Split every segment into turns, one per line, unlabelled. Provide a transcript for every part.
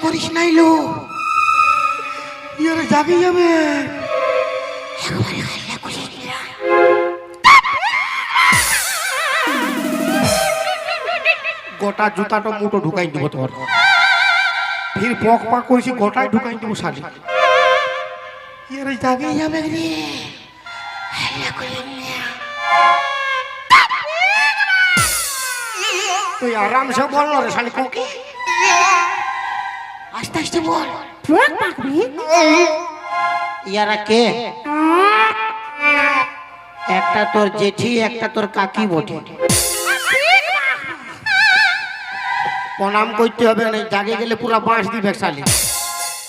করিস নাই লো, ইয়ারে জাগে যাবে। গোটা জুতাটা মুটো ঢুকাই দিব তোর, ফির পক পাক করেছি গোটাই ঢুকাই দিব শালি। ইয়ারে জাগে যাবে রে, তুই আরাম সে বল রে শালি কোকি, আস্তে আস্তে বল। ইয়ারা কে? একটা তোর জেঠি, একটা তোর কাকি বটে। প্রণাম করতে হবে না, জাগে গেলে পুরা বাঁশ দিবে শালি।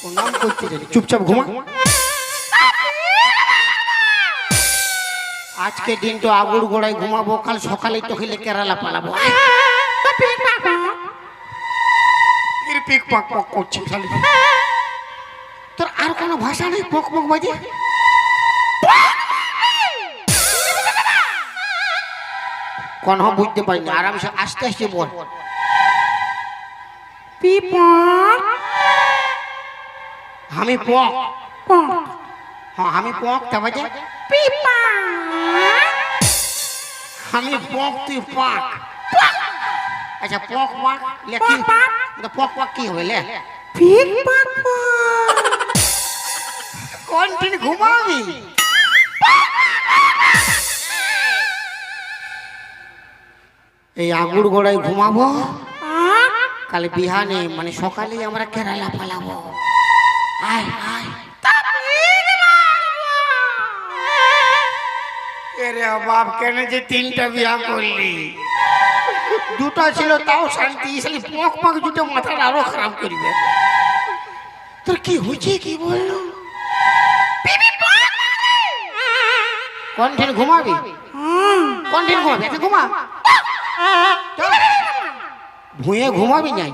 প্রণাম করতে গেলে চুপচাপ ঘুমা। আজকে দিন তো আগুর গোড়ায় ঘুমাবো, কাল সকালে তো খেলে কেরালা পালাবো। পিক পাক পাক করছি শালি। তোর আর কোনো ভাষা নেই পক পক বাজে? কোন বুঝতে পারি না, আরামসে আস্তে আস্তে বল। আমি পক, হ্যাঁ আমি পক তা বাজে আমি পক তুই পাক। আচ্ছা পক পাক লেখি, পক পাক কি হইলে? কোন দিন ঘুমাবি? এই আগুর গোড়ায় ঘুমাবো, কাল বিহানে মানে সকালে আমরা কেরালা পালাবো। আয় আয়। এরে বাপ কেন যে তিনটা বিয়া করলি? দুটা ছিল তাও শান্তি, পক পাক দুটো মাথাটা আরো খারাপ করবে। তোর কি হয়েছে কি বললো? কোন দিন ঘুমাবি? কোন দিন ঘুমাবি? আচ্ছা ঘুমা, ভুঁয়ে ঘুমাবি নাই?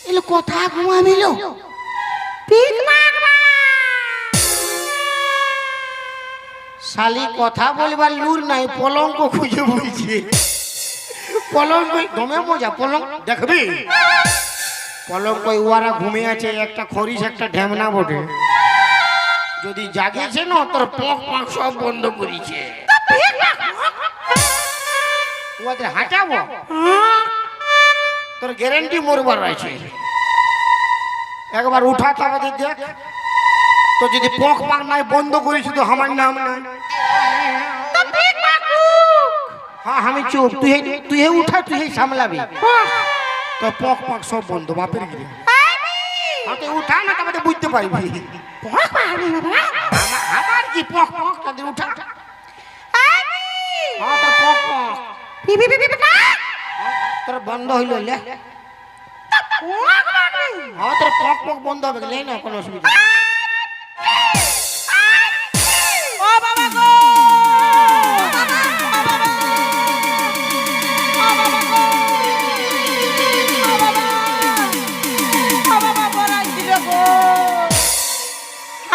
এলো কথা ঘুমাবি লো? শালি কথা বলবার লুর নাই, পলঙ্ক খুঁজে বলছে। পলঙ্ক দমে মজা, পলঙ্ক দেখবি? পলঙ্ক ওয়ারা ঘুমে আছে, একটা খরিস একটা ঢ্যামনা বটে। যদি জাগেছে না তোর পক পাক সব বন্ধ করেছে। ওদের হাঁটাবো, তোর গ্যারেন্টি মরবার আছে। একবার উঠা তাবাদে দেখ, তো যদি পক পাক নাই বন্ধ করেছি তো আমার নাম নাই। হ্যাঁ আমি চুপ, তুই উঠা, তুই সামলাবি। তো পক পাক সব বন্ধ বাপের গিয়ে। তুই উঠা না তাবাদে বুঝতে পারবি আমার কি পক পক। তাদের উঠা, হ্যাঁ তোর পক পক তোর বন্ধ হইল। হ্যাঁ তোর পক পক বন্ধ হবে, লে না কোনো অসুবিধা।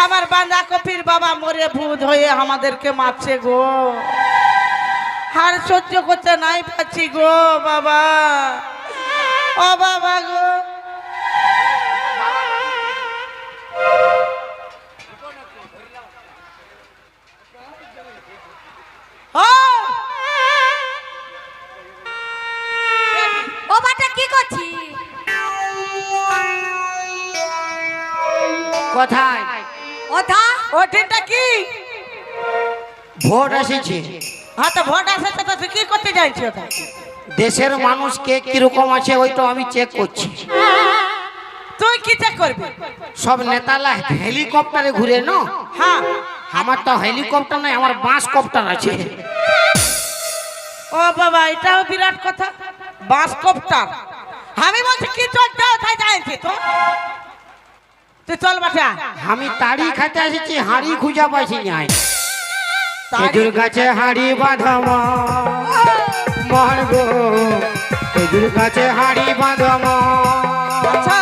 আমার বাঁধা কপির বাবা মরে ভূত হয়ে আমাদেরকে মারছে গো, আর সহ্য করতে নাই পাচ্ছি গো বাবা। ও বাবা গো,
ও বাটা কি করছি?
কোথায়?
ওঠা
ওটা কি?
ভোট এসেছে।
হ্যাঁ তো ভোট আসেছে তো তুই কি করতে যাইছি? ওটা
দেশের মানুষ কে কিরকম আছে ওইটা আমি চেক করছি।
তুই কি চেক করবি?
সব নেতালা হেলিকপ্টারে ঘুরে না।
হ্যাঁ
আমার তো হেলিকপ্টার নাই, আমার বাস কপ্টার আছে।
ও বাবা এটাও বিরাট কথা, বাস কপ্টার। আমি বলছি কি চলতে কোথায় যাইছি তো? তুই চল বাটা।
আমি তাড়ি খাইতে এসেছি, হাঁড়ি খুঁজা পাইছি নাই। খেজুর গাছে হাঁড়ি বাঁধামা মন গো, খেজুর গাছে হাঁড়ি বাঁধামা।
আচ্ছা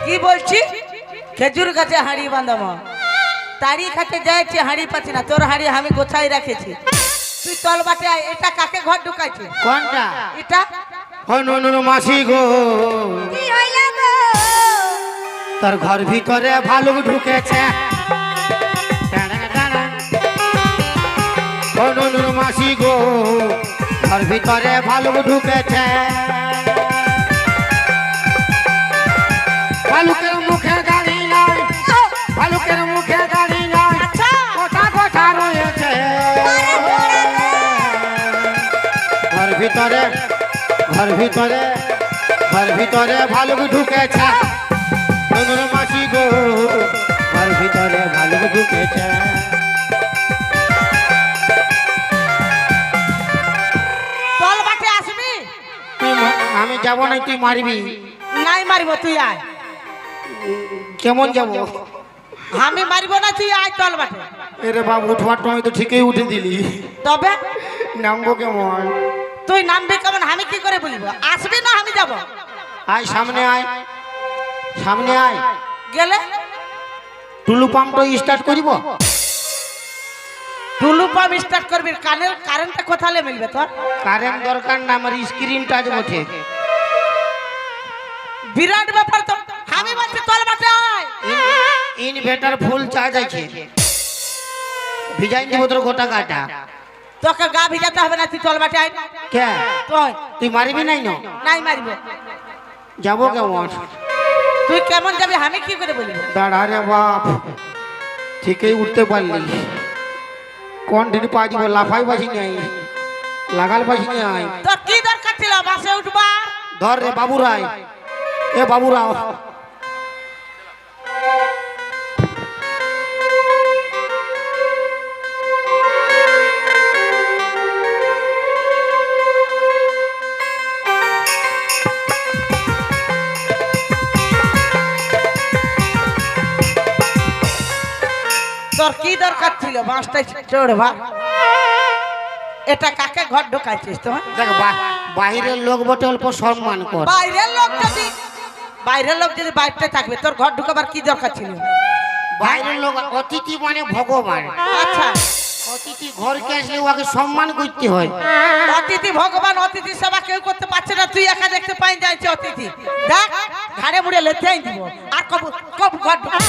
কি বলছি? খেজুর গাছে হাঁড়ি বাঁধামা। তাড়ি খাতে যাইছি হাঁড়ি পাচ্ছি না, তোর হাঁড়ি আমি গোছাই রেখেছি। তুই তল বাটে আয়, এটা কাকে ঘর ঢুকাইছে?
কোনটা?
এটা
হনুর মাসি গো,
কি হইল গো?
তোর ঘর ভিতরে ভালুক ঢুকেছে। হনুর মাসি গো, ঘর ভিতরে ভালুক ঢুকেছে। ভালুকের মুখে গাড়ি নাই, ভালুকের মুখে গাড়ি নাই, কথা কথা রয়েছে। ঘর ভিতরে ঘর ভিতরে ঘর ভিতরে ভালুক ঢুকেছে। হনুর মাসি গো, ঘর ভিতরে ভালুক ঢুকেছে।
তল বাটে আসবি?
আমি যাব না, তুই মারবি।
নাই মারিব, তুই আয়।
কেমন যাব?
আমি মারিব না, তুই আয় তল বাটে।
এরে বাবু, উঠবার সময় তো ঠিকই উঠে দিলি,
তবে
নামবো কেমন?
তুই নামবি কেমন আমি কি করে বলবো? আসবি না আমি যাব?
আয় সামনে আয়, সামনে আয়।
গেলে
টুলু পাম্পটা স্টার্ট করিব।
টুলু পাম্প স্টার্ট করবি? কানের কারেন্টটা কোথালে মিলবে তোর?
কারেন্ট দরকার না, আমার স্ক্রিন টাচ বটে।
বিরাট ব্যাপার তো। আমি বলছি তল বাটে আয়।
ইনভার্টার ফুল চার্জ আছে, ভিজাই দিব তোর গোটা গাটা।
তোকে গা ভিজাতে হবে না, তুই তল বাটে আয়।
কে?
তুই
তুই মারবি নাই না?
নাই মারিব।
যাবো কেমন?
তুই কেমন যাবি আমি কি করে বলবো?
দাঁড়া রে বাপ, ঠিকই উঠতে পারলি। কোন দিন পা দিব, লাফাই বাজি নাই, লাগাল বাজি নাই।
তোর কি দরকার ছিল বাসে উঠবার?
ধর রে বাবুরাই, এ বাবুরাও।
তোর কি দরকার ছিল বাসটাই চড়বা? এটা কাকে ঘর ঢোকাইছিস তোমার?
দেখ, বাহিরের লোক বটে, অল্প সম্মান কর।
বাইরের লোক যদি বাইরে থাকবে, তোর ঘর ঢুকাবার কি দরকার ছিল?
বাইরের লোক, অতিথি মানে ভগবান।
আচ্ছা,
অতিথি ঘরকে আসলে ওকে সম্মান করতে হয়।
অতিথি ভগবান, অতিথি সেবা কেউ করতে পারছে না, তুই একা দেখতে পাই যাইছে অতিথি। দেখ ঘাড়ে মুড়ে লেতে দিব আর কব কব ঘর ঢুকা।